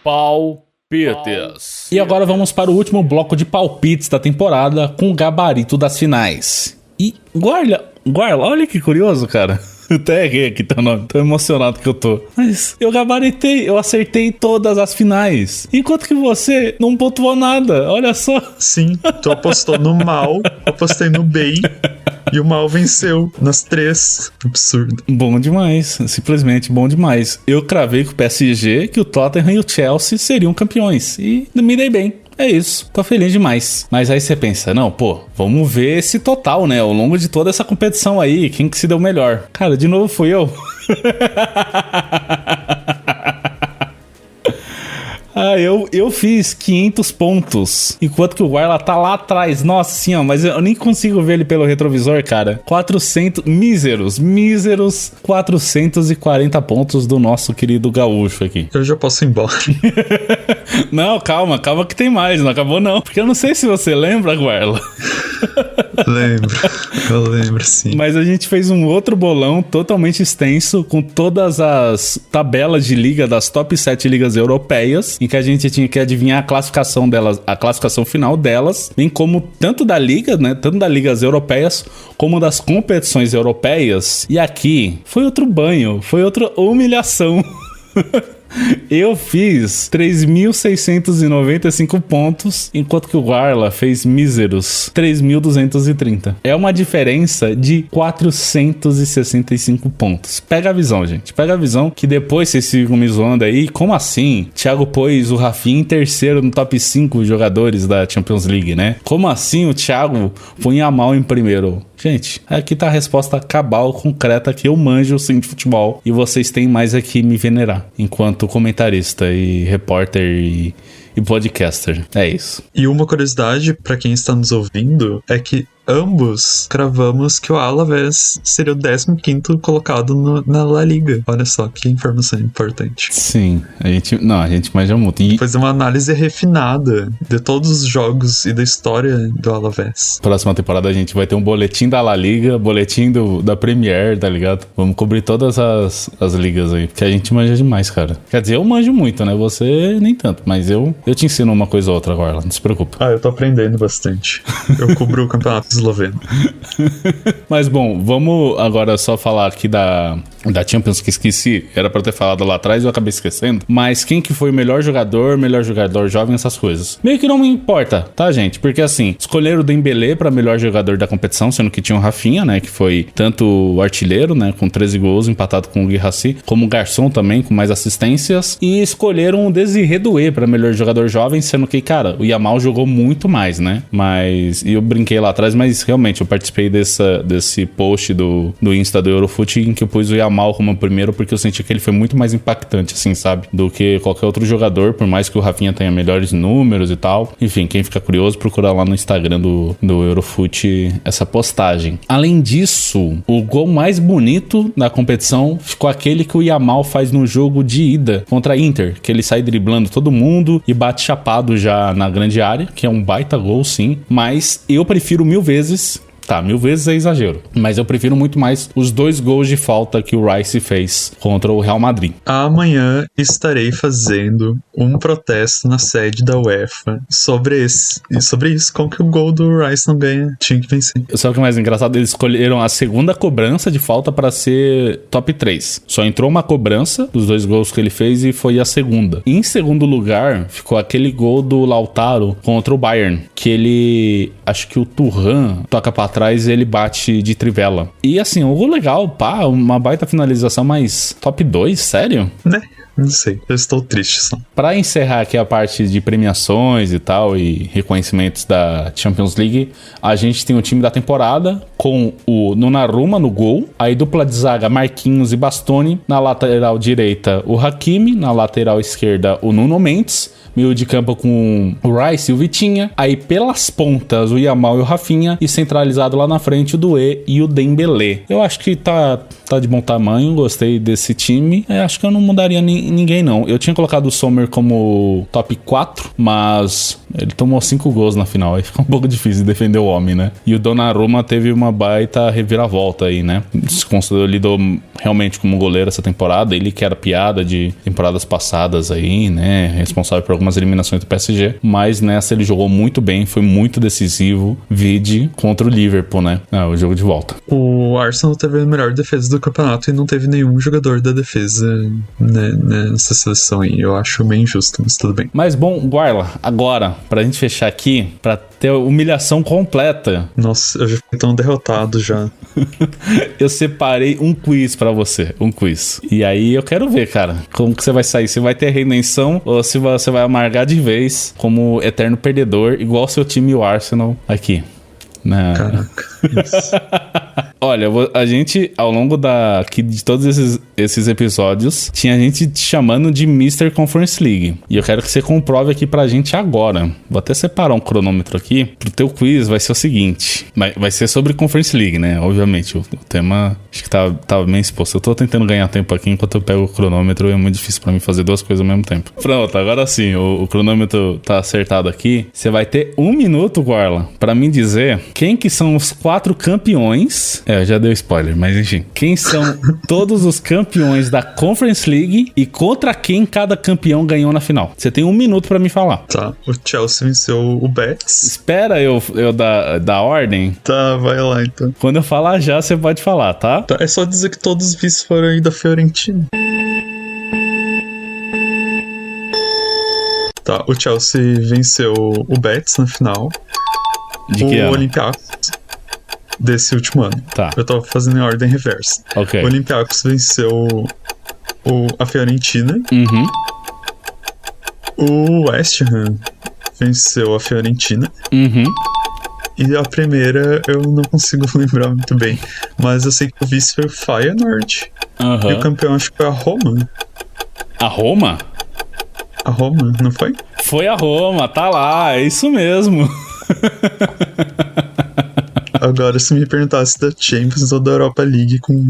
Palpites. E agora vamos para o último bloco de palpites da temporada com o gabarito das finais. E Guarla, olha que curioso, cara. Eu até errei aqui teu nome, tão emocionado que eu tô. Mas eu gabaritei, eu acertei todas as finais. Enquanto que você não pontuou nada, olha só. Sim, tu apostou no mal, apostei no bem. E o mal venceu nas 3. Absurdo. Bom demais, simplesmente bom demais. Eu cravei com o PSG que o Tottenham e o Chelsea seriam campeões. E me dei bem. É isso, tô feliz demais. Mas aí você pensa, não, pô, vamos ver esse total, né? Ao longo de toda essa competição aí, quem que se deu melhor? Cara, de novo fui eu. Eu fiz 500 pontos, enquanto que o Guarla tá lá atrás. Nossa senhora, mas eu nem consigo ver ele pelo retrovisor, cara. 400, míseros 440 pontos do nosso querido gaúcho aqui. Eu já posso ir embora. Não, calma que tem mais, não acabou não. Porque eu não sei se você lembra, Guarla. Eu lembro sim. Mas a gente fez um outro bolão totalmente extenso, com todas as tabelas de liga das top 7 ligas europeias, em que a gente tinha que adivinhar a classificação delas, a classificação final delas, bem como tanto da liga, né, tanto das ligas europeias, como das competições europeias. E aqui foi outro banho, foi outra humilhação. Eu fiz 3.695 pontos, enquanto que o Guarla fez míseros 3.230. É uma diferença de 465 pontos. Pega a visão, gente. Pega a visão que depois vocês ficam me zoando aí. Como assim? Thiago pôs o Rafinha em terceiro no top 5 jogadores da Champions League, né? Como assim o Thiago põe a Yamal em primeiro? Gente, aqui tá a resposta cabal, concreta, que eu manjo sim de futebol e vocês têm mais aqui me venerar enquanto comentarista e repórter e podcaster. É isso. E uma curiosidade pra quem está nos ouvindo é que ambos cravamos que o Alavés seria o 15º colocado na La Liga. Olha só que informação importante. Sim, a gente manja muito. E fazer uma análise refinada de todos os jogos e da história do Alavés. Próxima temporada a gente vai ter um boletim da La Liga, boletim da Premier, tá ligado? Vamos cobrir todas as ligas aí, porque a gente manja demais, cara. Quer dizer, eu manjo muito, né? Você nem tanto, mas eu te ensino uma coisa ou outra agora, não se preocupa. Eu tô aprendendo bastante. Eu cubro o campeonato esloveno. Mas bom, vamos agora só falar aqui da Champions, que esqueci, era pra ter falado lá atrás e eu acabei esquecendo. Mas quem que foi o melhor jogador jovem, essas coisas. Meio que não me importa, tá, gente? Porque assim, escolheram o Dembélé pra melhor jogador da competição, sendo que tinha o Rafinha, né, que foi tanto o artilheiro, né, com 13 gols, empatado com o Guirassy, como o Garçom também, com mais assistências. E escolheram o Désiré Doué pra melhor jogador jovem, sendo que, cara, o Yamal jogou muito mais, né? E eu brinquei lá atrás, mas realmente eu participei desse post do Insta do Eurofoot, em que eu pus o Yamal como primeiro, porque eu senti que ele foi muito mais impactante, assim, sabe? Do que qualquer outro jogador, por mais que o Rafinha tenha melhores números e tal. Enfim, quem fica curioso, procura lá no Instagram do Eurofoot essa postagem. Além disso, o gol mais bonito da competição ficou aquele que o Yamal faz no jogo de ida contra a Inter, que ele sai driblando todo mundo e bate chapado já na grande área, que é um baita gol, sim. Mas eu prefiro 1000 vezes Tá, 1000 vezes é exagero. Mas eu prefiro muito mais os 2 gols de falta que o Rice fez contra o Real Madrid. Amanhã estarei fazendo um protesto na sede da UEFA sobre isso. Como que o gol do Rice não ganha? Tinha que vencer. Sabe o que é mais engraçado? Eles escolheram a segunda cobrança de falta para ser top 3. Só entrou uma cobrança dos 2 gols que ele fez e foi a segunda. Em segundo lugar, ficou aquele gol do Lautaro contra o Bayern, que ele... acho que o Thuram toca pra trás e ele bate de trivela. E assim, um gol legal, pá, uma baita finalização, mas top 2, sério? Né? Não sei, eu estou triste só. Pra encerrar aqui a parte de premiações e tal, e reconhecimentos da Champions League, a gente tem o time da temporada, com o Donnarumma no gol, aí dupla de zaga Marquinhos e Bastoni, na lateral direita o Hakimi, na lateral esquerda o Nuno Mendes, meio de campo com o Rice e o Vitinha, aí pelas pontas o Yamal e o Rafinha, e centralizado lá na frente o Doué e o Dembélé. Eu acho que tá de bom tamanho, gostei desse time. Acho que eu não mudaria ninguém não. Eu tinha colocado o Sommer como top 4, mas ele tomou 5 gols na final, aí fica um pouco difícil de defender o homem, né? E o Donnarumma teve uma baita reviravolta aí, né? Se consolidou realmente como goleiro essa temporada, ele que era piada de temporadas passadas aí, né? Responsável por algumas eliminações do PSG, mas nessa ele jogou muito bem, foi muito decisivo, vide contra o Liverpool, né? O jogo de volta. O Arsenal teve a melhor defesa do campeonato e não teve nenhum jogador da defesa, né, nessa seleção aí. Eu acho bem injusto, mas tudo bem. Mas bom, Guarla, agora, pra gente fechar aqui, pra ter humilhação completa. Nossa, eu já fiquei tão derrotado já. Eu separei um quiz pra você, um quiz. E aí eu quero ver, cara, como que você vai sair. Se vai ter redenção ou se você vai amargar de vez como eterno perdedor, igual seu time, o Arsenal, aqui. Caraca, isso. Olha, a gente, ao longo aqui de todos esses episódios, tinha gente te chamando de Mr. Conference League. E eu quero que você comprove aqui pra gente agora. Vou até separar um cronômetro aqui. Pro teu quiz vai ser o seguinte. Vai ser sobre Conference League, né? Obviamente, o tema acho que tava bem exposto. Eu tô tentando ganhar tempo aqui enquanto eu pego o cronômetro. É muito difícil pra mim fazer 2 coisas ao mesmo tempo. Pronto, agora sim. O cronômetro tá acertado aqui. Você vai ter 1 minuto, Guarla, pra mim dizer quem que são os 4 campeões... já deu spoiler, mas enfim. Quem são todos os campeões da Conference League e contra quem cada campeão ganhou na final? Você tem 1 minuto pra me falar. Tá, o Chelsea venceu o Betis. Espera eu dar ordem. Tá, vai lá então. Quando eu falar já, você pode falar, tá? Tá, é só dizer que todos os vices foram aí da Fiorentina. Tá, o Chelsea venceu o Betis na final. De que ano? O Olympiacos desse último ano. Tá. Eu tava fazendo em ordem reversa. Ok. O Olympiacos venceu a Fiorentina. Uhum. O West Ham venceu a Fiorentina. Uhum. E a primeira eu não consigo lembrar muito bem. Mas eu sei que o vice foi o Feyenoord. Uhum. E o campeão acho que foi a Roma. A Roma? A Roma, não foi? Foi a Roma, tá lá, é isso mesmo. Agora, se me perguntasse da Champions ou da Europa League com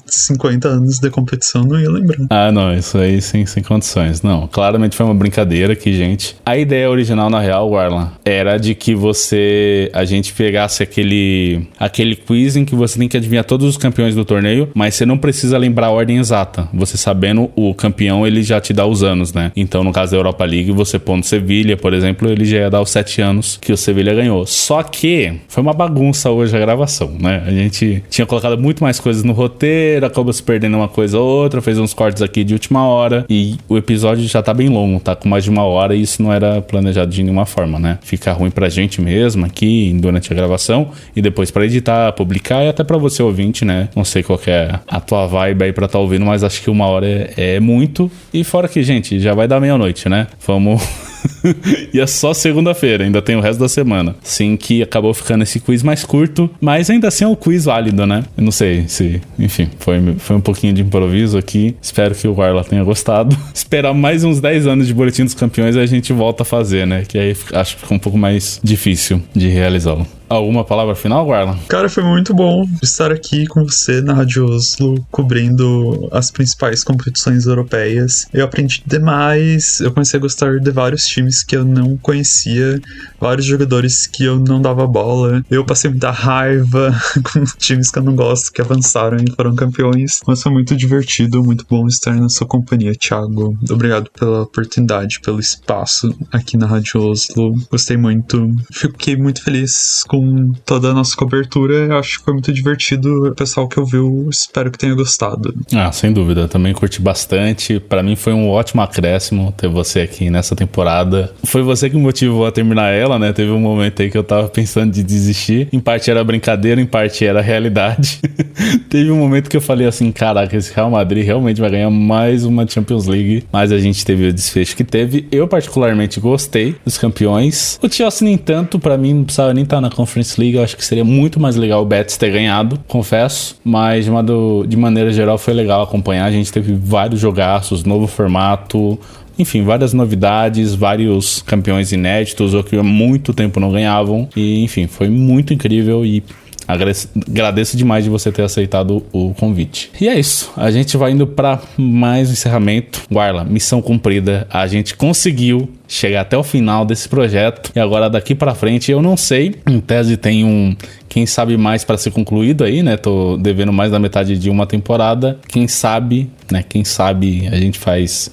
50 anos de competição, não ia lembrar. Ah, não, isso aí sem condições. Não, claramente foi uma brincadeira aqui, gente. A ideia original, na real, Warlan, era de que a gente pegasse aquele quiz em que você tem que adivinhar todos os campeões do torneio, mas você não precisa lembrar a ordem exata. Você sabendo o campeão, ele já te dá os anos, né? Então, no caso da Europa League, você pondo Sevilha, por exemplo, ele já ia dar os 7 anos que o Sevilha ganhou. Só que foi uma bagunça hoje a gravação, né? A gente tinha colocado muito mais coisas no roteiro, acabou se perdendo uma coisa ou outra, fez uns cortes aqui de última hora e o episódio já tá bem longo, tá com mais de 1 hora e isso não era planejado de nenhuma forma, né? Fica ruim pra gente mesmo aqui durante a gravação e depois pra editar, publicar e até pra você ouvinte, né? Não sei qual que é a tua vibe aí pra tá ouvindo, mas acho que 1 hora é muito. E fora que, gente, já vai dar meia-noite, né? Vamos... E é só segunda-feira, ainda tem o resto da semana. Sim, que acabou ficando esse quiz mais curto, mas ainda assim é um quiz válido, né? Eu não sei se... Enfim, foi um pouquinho de improviso aqui. Espero que o Warla tenha gostado. Esperar mais uns 10 anos de Boletim dos Campeões e a gente volta a fazer, né? Que aí acho que fica um pouco mais difícil de realizá-lo. Alguma palavra final, Guarla? Cara, foi muito bom estar aqui com você na Rádio Oslo, cobrindo as principais competições europeias. Eu aprendi demais, eu comecei a gostar de vários times que eu não conhecia, vários jogadores que eu não dava bola. Eu passei muita raiva com times que eu não gosto, que avançaram e foram campeões. Mas foi muito divertido, muito bom estar na sua companhia, Thiago. Obrigado pela oportunidade, pelo espaço aqui na Rádio Oslo. Gostei muito. Fiquei muito feliz com toda a nossa cobertura. Eu acho que foi muito divertido. O pessoal que ouviu, espero que tenha gostado. Ah, sem dúvida. Também curti bastante. Pra mim foi um ótimo acréscimo ter você aqui nessa temporada. Foi você que me motivou a terminar ela, né? Teve um momento aí que eu tava pensando de desistir. Em parte era brincadeira, em parte era realidade. Teve um momento que eu falei assim, caraca, esse Real Madrid realmente vai ganhar mais uma Champions League. Mas a gente teve o desfecho que teve. Eu particularmente gostei dos campeões. O Chelsea, nem tanto, pra mim não precisava nem estar na Conference League. Eu acho que seria muito mais legal o Betis ter ganhado, confesso. Mas de maneira geral foi legal acompanhar. A gente teve vários jogaços, novo formato, enfim, várias novidades, vários campeões inéditos ou que há muito tempo não ganhavam. E enfim, foi muito incrível e agradeço demais de você ter aceitado o convite. E é isso, a gente vai indo para mais um encerramento. Guarla, missão cumprida, a gente conseguiu chegar até o final desse projeto e agora daqui pra frente eu não sei, em tese tem quem sabe mais pra ser concluído aí, né, tô devendo mais da metade de uma temporada, quem sabe a gente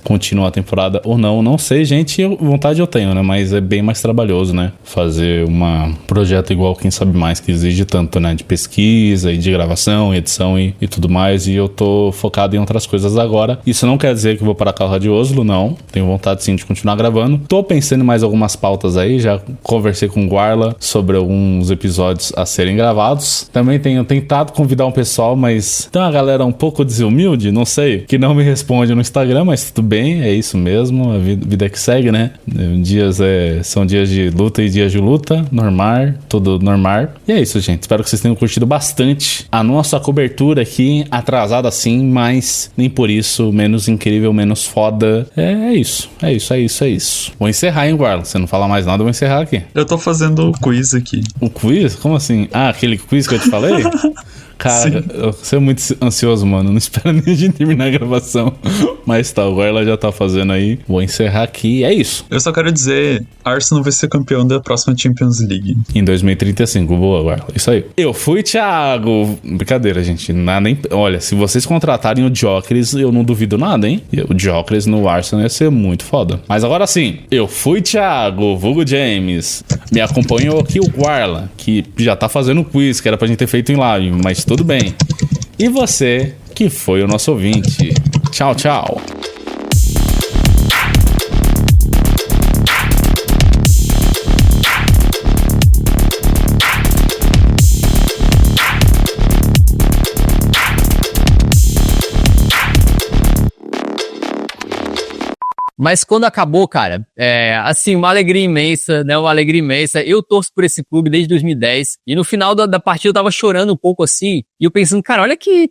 continua a temporada ou não sei, gente, vontade eu tenho, né, mas é bem mais trabalhoso, né, fazer um projeto igual quem sabe mais, que exige tanto, né, de pesquisa e de gravação e edição e tudo mais, e eu tô focado em outras coisas agora. Isso não quer dizer que eu vou parar com a Rádio Oslo, não, tenho vontade sim de continuar gravando. Tô pensando em mais algumas pautas aí, já conversei com o Guarla sobre alguns episódios a serem gravados. Também tenho tentado convidar um pessoal, mas tem uma galera um pouco desumilde, não sei, que não me responde no Instagram, mas tudo bem, é isso mesmo, a vida que segue, né? São dias de luta e dias de luta, normal, tudo normal. E é isso, gente, espero que vocês tenham curtido bastante a nossa cobertura aqui, atrasada sim, mas nem por isso menos incrível, menos foda. É isso. Vou encerrar, hein, Guarla? Você não fala mais nada, eu vou encerrar aqui. Eu tô fazendo o quiz aqui. O quiz? Como assim? Ah, aquele quiz que eu te falei? Cara, você é muito ansioso, mano. Não espera nem a gente terminar a gravação. Mas tá, o Guarla já tá fazendo aí. Vou encerrar aqui. É isso. Eu só quero dizer, Arsenal vai ser campeão da próxima Champions League. Em 2035. Boa, Guarla. Isso aí. Eu fui, Thiago. Brincadeira, gente. Olha, se vocês contratarem o Gyökeres, eu não duvido nada, hein? O Gyökeres no Arsenal ia ser muito foda. Mas agora sim, eu fui, Thiago, vulgo James. Me acompanhou aqui o Guarla, que já tá fazendo o quiz, que era pra gente ter feito em live, mas tudo bem. E você, que foi o nosso ouvinte. Tchau, tchau. Mas quando acabou, cara, assim, uma alegria imensa, né? Uma alegria imensa. Eu torço por esse clube desde 2010. E no final da partida eu tava chorando um pouco assim. E eu pensando, cara, olha que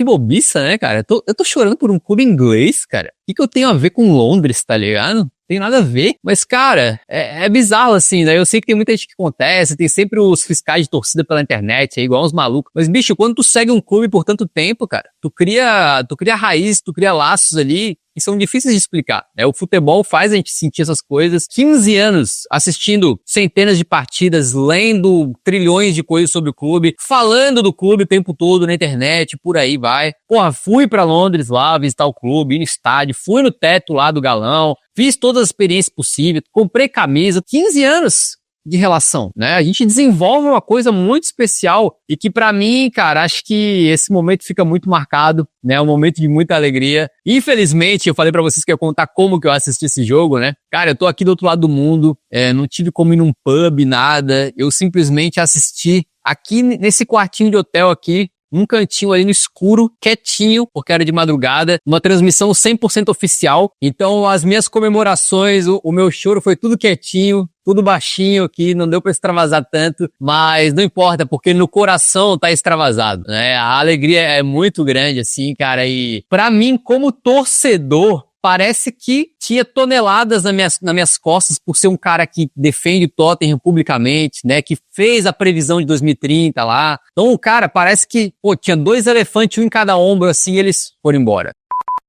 bobiça, né, cara? Eu tô chorando por um clube inglês, cara. O que eu tenho a ver com Londres, tá ligado? Tem nada a ver, mas cara, é bizarro assim, né? Eu sei que tem muita gente que acontece, tem sempre os fiscais de torcida pela internet, igual uns malucos. Mas bicho, quando tu segue um clube por tanto tempo, cara, tu cria raízes, tu cria laços ali que são difíceis de explicar, né? O futebol faz a gente sentir essas coisas. 15 anos assistindo centenas de partidas, lendo trilhões de coisas sobre o clube, falando do clube o tempo todo na internet, por aí vai. Porra, fui pra Londres lá visitar o clube, ir no estádio, fui no teto lá do Galão, fiz todas as experiências possíveis, comprei camisa, 15 anos de relação, né? A gente desenvolve uma coisa muito especial e que pra mim, cara, acho que esse momento fica muito marcado, né? Um momento de muita alegria. Infelizmente, eu falei pra vocês que eu ia contar como que eu assisti esse jogo, né? Cara, eu tô aqui do outro lado do mundo, não tive como ir num pub, nada. Eu simplesmente assisti aqui nesse quartinho de hotel aqui, num cantinho ali no escuro, quietinho, porque era de madrugada, uma transmissão 100% oficial. Então, as minhas comemorações, o meu choro foi tudo quietinho, tudo baixinho aqui, não deu pra extravasar tanto, mas não importa, porque no coração tá extravasado, né? A alegria é muito grande, assim, cara, e pra mim, como torcedor, parece que tinha toneladas nas minhas costas por ser um cara que defende o Tottenham publicamente, né? Que fez a previsão de 2030 lá. Então, o cara parece que, tinha 2 elefantes, um em cada ombro, assim, e eles foram embora.